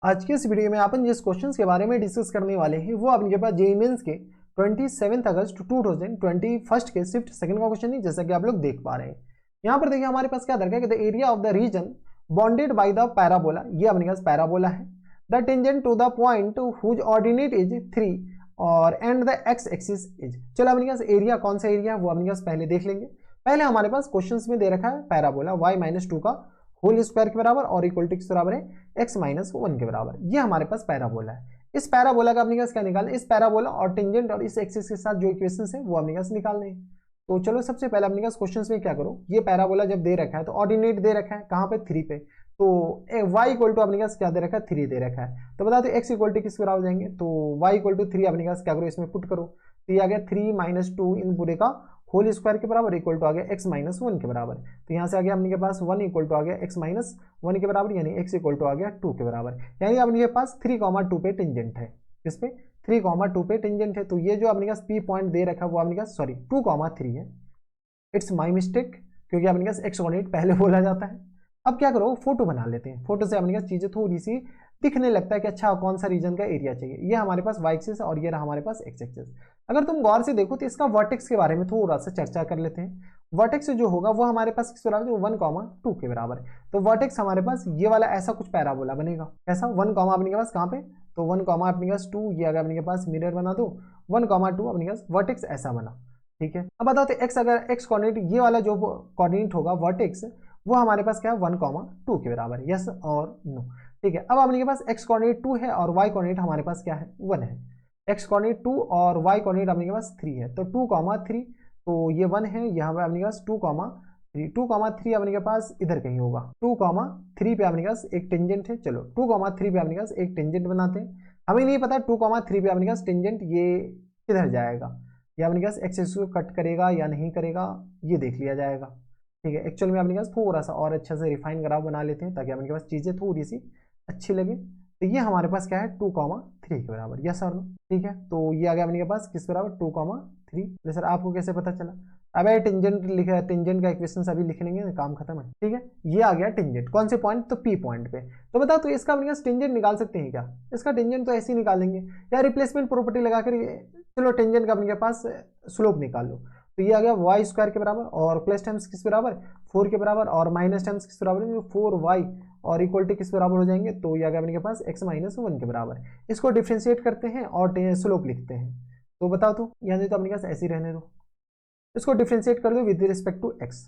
आज के इस वीडियो में अपन जिस क्वेश्चन के बारे में डिस्कस करने वाले हैं वो अपने पास जेईई मेंस के 27 अगस्त 2021 के शिफ्ट सेकंड का क्वेश्चन है, जैसा कि आप लोग देख पा रहे हैं। यहाँ पर देखिए हमारे पास क्या दरकार है कि the area of the region bounded by the parabola, ये अपने पास पैराबोला है। The tangent to the point whose ordinate is 3 और and the x axis is. चलो अपने पास एरिया कौन सा एरिया वो अपने पास पहले देख लेंगे। पहले हमारे पास क्वेश्चन में दे रखा है पैराबोला y-2 का होल स्क्वायर के बराबर और इक्वल टू किसके बराबर है x-1 के बराबर। ये हमारे पास पैराबोला है। इस पैराबोला का अपने पास क्या निकालना है, इस पैराबोला और टेंजेंट और इस एक्सिस के साथ जो इक्वेशंस है वो अपने पास निकालने हैं। तो चलो सबसे पहले अपने पास क्वेश्चंस में क्या करो, ये पैराबोला जब दे रखा है तो ऑर्डिनेट दे रखा है कहाँ पे 3 पे, तो y इक्वल टू अपने पास क्या दे रखा है 3 दे रखा है। तो बता दो x इक्वल टू किस बराबर जाएंगे, तो y इक्वल टू 3 अपने पास क्या करो इसमें पुट करो, तो ये आ गया 3 - 2 इन पूरे का होल स्क्वायर के बराबर इक्वल टू आ गया x-1 के बराबर। तो यहाँ से आ गया अपने के पास 1 इक्वल टू आ गया x-1 के बराबर, यानी x इक्वल टू आ गया 2 के बराबर। यानी अपने के पास 3,2 पे टेंजेंट है, इस पे 3,2 पे टेंजेंट है। तो ये जो अपने पास p पॉइंट दे रखा है वो अपने पास 2,3 है। इट्स माई मिस्टेक, क्योंकि अपने पास x कोऑर्डिनेट पहले बोला जाता है। अब क्या करो, फोटो बना लेते हैं। फोटो से अपने पास चीजें थोड़ी सी दिखने लगता है कि अच्छा कौन सा रीजन का एरिया चाहिए। ये हमारे पास y एक्सिस और ये रहा हमारे पास x एक्सिस। अगर तुम गौर से देखो तो इसका वर्टेक्स के बारे में थोड़ा सा चर्चा कर लेते हैं। वर्टेक्स जो होगा वो हमारे पास किस बराबर है, 1,2 के बराबर है। तो वर्टेक्स हमारे पास ये वाला ऐसा कुछ पैराबोला बनेगा। ऐसा 1, अपने के पास कहाँ पे, तो 1, अपने पास 2, ये अगर अपने के पास मिरर बना दो 1,2 अपने पास वर्टेक्स ऐसा बना। ठीक है, अब बताओ तो x, अगर x कोऑर्डिनेट ये वाला जो कोऑर्डिनेट होगा वर्टेक्स वो हमारे पास क्या है 1,2 के बराबर है, यस और नो। ठीक है, अब अपने के पास x कोऑर्डिनेट 2 है और y कोऑर्डिनेट हमारे पास क्या है 1 है। x कोऑर्डिनेट 2 और y कोऑर्डिनेट अपने के पास 3 है, तो 2,3, तो ये 1 है, यहाँ पे अपने के पास 2,3, 2,3 अपने के पास इधर कहीं होगा। 2,3 पे अपने के पास एक टेंजेंट है। चलो 2,3 पे अपने के पास एक टेंजेंट बनाते हैं। हमें नहीं पता 2,3 पे अपने के पास टेंजेंट ये किधर जाएगा, या अपने पास एक्सिस को कट करेगा या नहीं करेगा, ये देख लिया जाएगा। ठीक है, एक्चुअल में अपने पास थोड़ा सा और अच्छा से रिफाइन ग्राफ बना लेते हैं ताकि अपने पास चीज़ें थोड़ी सी अच्छी लगे। तो ये हमारे पास क्या है 2,3 के बराबर, यस और नो। ठीक है, तो ये आ गया अपने पास किस बराबर 2,3। सर आपको कैसे पता चला, अब टेंजेंट लिखा है, टेंजेंट का इक्वेशन अभी लिख लेंगे, काम खत्म है। ठीक है, ये आ गया टेंजेंट कौन से पॉइंट, तो पी पॉइंट पे। तो बताओ तो इसका अपने पास टेंजेंट निकाल सकते हैं क्या, इसका टेंजेंट तो ऐसे ही निकालेंगे या रिप्लेसमेंट प्रॉपर्टी लगाकर। चलो टेंजेंट का अपने पास स्लोप निकाल लो, तो ये आ गया y स्क्वायर के बराबर और प्लस टाइम्स किस बराबर 4 के बराबर और माइनस टाइम्स किस बराबर 4y और इक्वल टू किस बराबर हो जाएंगे, तो ये आ गया अपने पास x-1 के बराबर। इसको डिफ्रेंशिएट करते हैं और स्लोप लिखते हैं। तो बताओ तो यानी तो अपने पास ऐसे ही रहने दो, इसको डिफ्रेंशिएट कर दो विद रिस्पेक्ट टू x।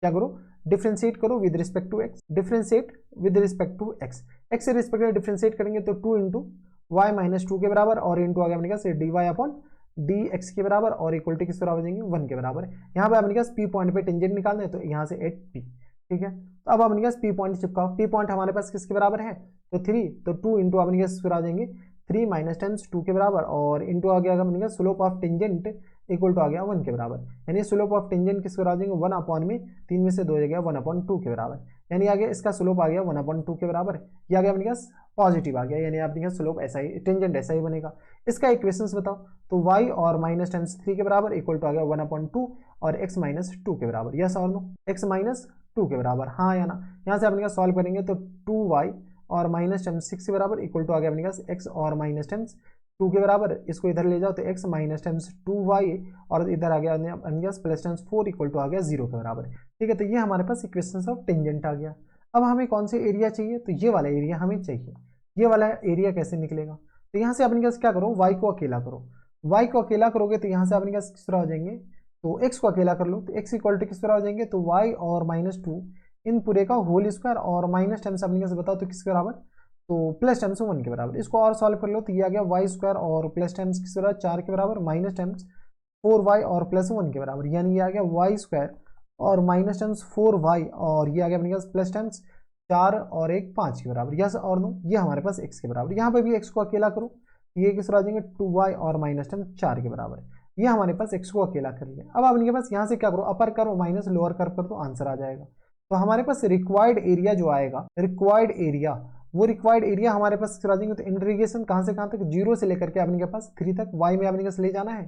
क्या करो, डिफ्रेंशिएट करो with respect to x, differentiate with respect to x। x से रिस्पेक्ट में डिफ्रेंशिएट करेंगे तो 2 इंटू y-2 के बराबर और इंटू आ गया अपने पास dy अपॉन dx के बराबर और इक्वल टू किस बराबर हो जाएंगे 1 के बराबर। यहाँ पे अपने पास p पॉइंट पे टेंजेंट निकालना है, तो यहाँ से 8p। ठीक है, तो अब अपने पास p पॉइंट चिपकाओ। p पॉइंट हमारे पास किसके बराबर है, तो 3, तो 2 इंटू अपने पास फिर आ जाएंगे 3 माइनस टाइम्स 2 के बराबर और इंटू आ गया अपने पास slope of tangent equal to आ गया 1 के बराबर। यानी स्लोप ऑफ टेंजेंट किस बराबर आ जाएंगे 1 अपॉन में 3 में से 2 जगह 1/2 के बराबर। यानी आ गया इसका स्लोप आ गया 1/2 के बराबर। ये आ गया अपने पास पॉजिटिव आ गया, यानी आपके पास स्लोप ऐसा ही टेंजेंट ऐसा ही बनेगा। इसका इक्वेशंस बताओ, तो y और माइनस टाइम्स 3 के बराबर इक्वल टू आ गया 1/2 और x-2 के बराबर, यस और नो, x-2 के बराबर, हाँ या ना। यहाँ से अपने पास सॉल्व करेंगे तो 2y और माइनस टाइम्स 6 के बराबर इक्वल टू आ गया अपने पास x और माइनस टाइम्स 2 के बराबर। इसको इधर ले जाओ तो x माइनस टाइम्स 2y और इधर आ गया अपने पास प्लस टाइम्स 4 इक्वल टू आ गया 0 के बराबर। ठीक है, तो ये हमारे पास इक्वेशंस ऑफ टेंजेंट आ गया। अब हमें कौन से एरिया चाहिए, तो ये वाला एरिया हमें चाहिए। ये वाला एरिया कैसे निकलेगा, तो यहाँ से अपने पास क्या करो, y को अकेला करो। y को अकेला करोगे तो यहाँ से अपने पास किस तरह हो जाएंगे, तो x को अकेला कर लो तो x इक्वल टू किस तरह हो जाएंगे, तो y और -2 इन पूरे का होल स्क्वायर और माइनस टाइम्स अपने पास बताओ तो किसके बराबर, तो प्लस टाइम्स 1 के बराबर। इसको और सॉल्व कर लो तो ये आ गया y स्क्वायर और प्लस टाइम्स किस बराबर 4 के बराबर माइनस टाइम्स 4y और प्लस 1 के बराबर। यानी ये आ गया y स्क्वायर और माइनस टाइम्स 4y और ये आ गया अपने पास प्लस टाइम्स 4 और 1 5 के बराबर, यस और नो। ये हमारे पास x के बराबर। यहाँ पे भी x को अकेला करो, ये किस आ जाएंगे 2y और माइनस टाइम्स 4 के बराबर। ये हमारे पास x को अकेला कर लिया। अब अपने पास यहाँ से क्या करो, अपर करो माइनस लोअर कर दो, आंसर आ जाएगा। तो हमारे पास रिक्वायर्ड एरिया जो आएगा, रिक्वायर्ड एरिया, वो रिक्वायर्ड एरिया हमारे पास करा देंगे। तो इंटीग्रेशन कहाँ से कहाँ तक, 0 से लेकर के अपने पास 3 तक y में अपने पास ले जाना है।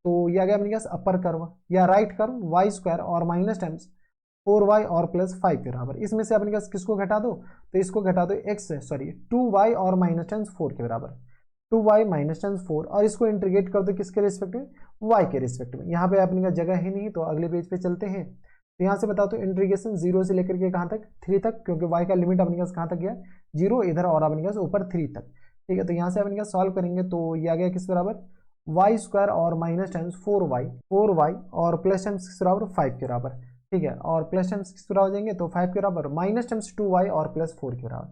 तो ये आ गया अपने पास अपर कर्व या राइट कर्व y स्क्वायर और माइनस टाइम्स 4y और प्लस 5 के बराबर। इसमें से अपने पास किसको घटा दो, तो इसको घटा दो 2y और माइनस टेंस 4 के बराबर, 2y माइनस टेंस 4, और इसको इंटीग्रेट कर दो किसके रिस्पेक्ट में, y के रिस्पेक्ट में। यहाँ पे अपने का जगह ही नहीं, तो अगले पेज पे चलते हैं। तो यहाँ से बताओ तो इंटीग्रेशन 0 से लेकर के कहाँ तक, 3 तक, क्योंकि y का लिमिट अपने पास कहाँ तक गया, 0 इधर, और अपने पास ऊपर 3 तक। ठीक है, तो यहाँ से अपने पास सॉल्व करेंगे तो ये आ गया किस बराबर, वाई स्क्वायर और माइनस टेंस 4y और प्लस टेंस किस बराबर 5 के बराबर। ठीक है, और प्लस टेंस किस बराबर हो जाएंगे, तो 5 के बराबर माइनस टेंस 2y और प्लस 4 के बराबर,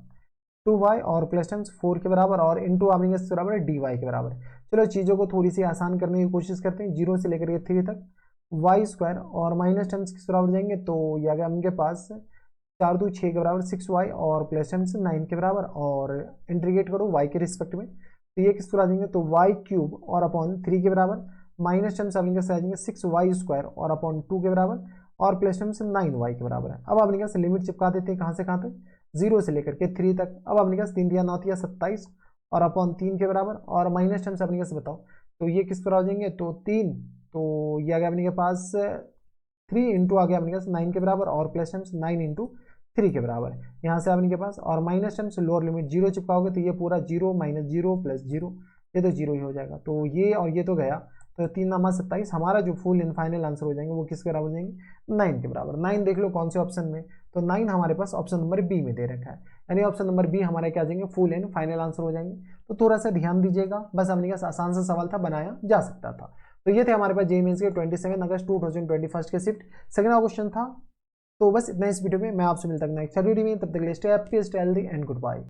2y और प्लस टेंस 4 के बराबर, और इंटू अपने किस बराबर है, dy के बराबर। चलो चीज़ों को थोड़ी सी आसान करने की कोशिश करते हैं। 0 से लेकर के 3 तक वाई स्क्वायर और माइनस टेंस किस बराबर जाएंगे, तो ये आ गया उनके पास 4 2 6 के बराबर 6y और प्लस टेंस 9 के बराबर, और इंटीग्रेट करो y के रिस्पेक्ट में, तो ये किस पर आ जाएंगे, तो y क्यूब और अपॉन 3 के बराबर, माइनस टेंस अपने पास आ जाएंगे 6y स्क्वायर और अपॉन 2 के बराबर, और प्लस टेंस 9y के बराबर है। अब अपने पास लिमिट चिपका देते हैं कहाँ से कहाँ तक, 0 से लेकर के 3 तक। अब अपने पास 3 दिया 9 दिया 27 और अपॉन 3 के बराबर, और माइनस टेंस अपने पास बताओ तो ये किस पर आ जाएंगे, तो 3, तो ये आ गया अपने के पास 3 इंटू आ गया अपने पास 9 के बराबर, और प्लस टेंस 9 इंटू 3 के बराबर। यहाँ से अपने के पास और माइनस टेंस लोअर लिमिट 0 चिपकाओगे तो ये पूरा 0 माइनस 0 प्लस 0, ये तो 0 ही हो जाएगा। तो ये और ये तो गया, तो 3 नमा 27, हमारा जो फुल एंड फाइनल आंसर हो जाएंगे वो किसके बराबर हो जाएंगे, 9 के बराबर। 9 देख लो कौन से ऑप्शन में, तो 9 हमारे पास ऑप्शन नंबर बी में दे रखा है, यानी ऑप्शन नंबर बी हमारे क्या आ जाएंगे, फुल एंड फाइनल आंसर हो जाएंगे। तो थोड़ा सा ध्यान दीजिएगा, बस अपने पास आसान सा सवाल था, बनाया जा सकता था। तो ये थे हमारे पास जेईई मेंस के 27 अगस्त 2021 के शिफ्ट सेकंड क्वेश्चन था। तो बस इतना इस वीडियो में, मैं आपसे मिलता हूं नेक्स्ट वीडियो में, तब तक के लिए stay happy, stay healthy and good bye.